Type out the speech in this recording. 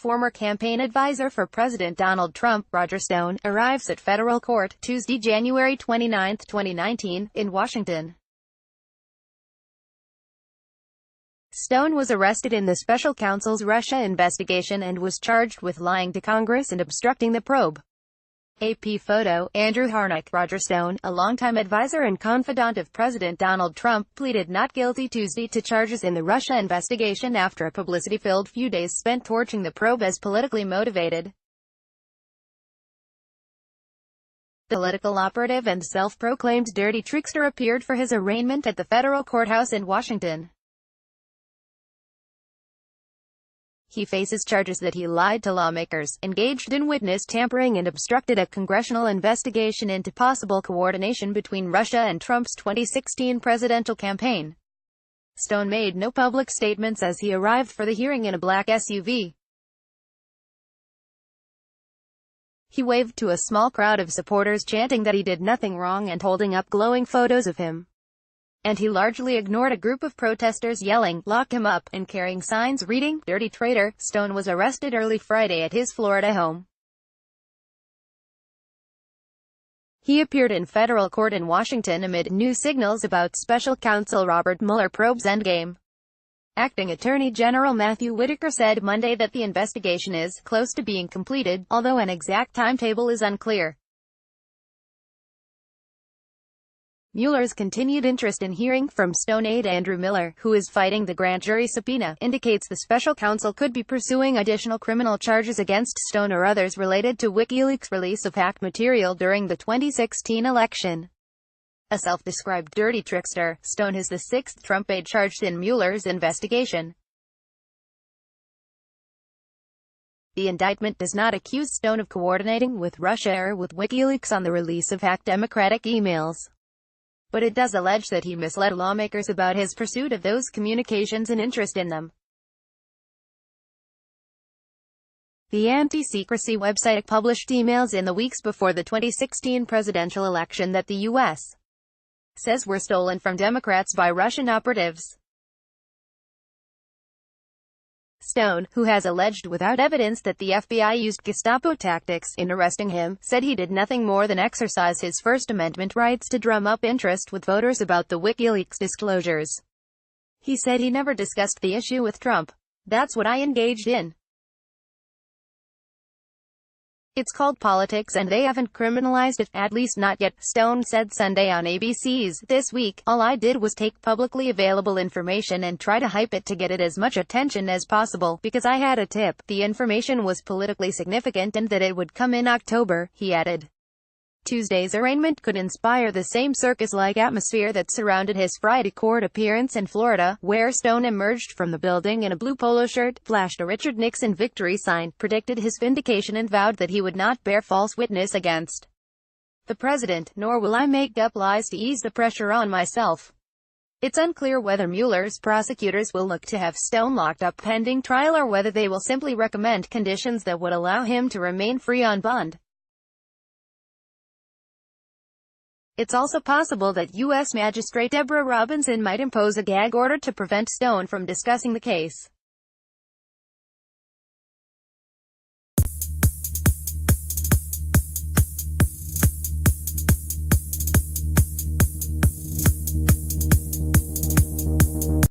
former campaign advisor for President Donald Trump, Roger Stone, arrives at federal court Tuesday, January 29, 2019, in Washington. Stone was arrested in the special counsel's Russia investigation and was charged with lying to Congress and obstructing the probe. AP photo, Andrew Harnack. Roger Stone, a longtime advisor and confidant of President Donald Trump, pleaded not guilty Tuesday to charges in the Russia investigation after a publicity-filled few days spent torching the probe as politically motivated. The political operative and self-proclaimed dirty trickster appeared for his arraignment at the federal courthouse in Washington. He faces charges that he lied to lawmakers, engaged in witness tampering and obstructed a congressional investigation into possible coordination between Russia and Trump's 2016 presidential campaign. Stone made no public statements as he arrived for the hearing in a black SUV. He waved to a small crowd of supporters chanting that he did nothing wrong and holding up glowing photos of him. And he largely ignored a group of protesters yelling, "Lock him up," and carrying signs reading, "Dirty Traitor." Stone was arrested early Friday at his Florida home. He appeared in federal court in Washington amid new signals about special counsel Robert Mueller probe's endgame. Acting Attorney General Matthew Whitaker said Monday that the investigation is close to being completed, although an exact timetable is unclear. Mueller's continued interest in hearing from Stone aide Andrew Miller, who is fighting the grand jury subpoena, indicates the special counsel could be pursuing additional criminal charges against Stone or others related to WikiLeaks' release of hacked material during the 2016 election. A self-described dirty trickster, Stone is the sixth Trump aide charged in Mueller's investigation. The indictment does not accuse Stone of coordinating with Russia or with WikiLeaks on the release of hacked Democratic emails. But it does allege that he misled lawmakers about his pursuit of those communications and interest in them. The anti-secrecy website published emails in the weeks before the 2016 presidential election that the U.S. says were stolen from Democrats by Russian operatives. Stone, who has alleged without evidence that the FBI used Gestapo tactics in arresting him, said he did nothing more than exercise his First Amendment rights to drum up interest with voters about the WikiLeaks disclosures. He said he never discussed the issue with Trump. "That's what I engaged in. It's called politics and they haven't criminalized it, at least not yet," Stone said Sunday on ABC's This Week. "All I did was take publicly available information and try to hype it to get it as much attention as possible, because I had a tip. The information was politically significant and that it would come in October," he added. Tuesday's arraignment could inspire the same circus-like atmosphere that surrounded his Friday court appearance in Florida, where Stone emerged from the building in a blue polo shirt, flashed a Richard Nixon victory sign, predicted his vindication and vowed that he would not bear false witness against the president, "Nor will I make up lies to ease the pressure on myself." It's unclear whether Mueller's prosecutors will look to have Stone locked up pending trial or whether they will simply recommend conditions that would allow him to remain free on bond. It's also possible that U.S. Magistrate Deborah Robinson might impose a gag order to prevent Stone from discussing the case.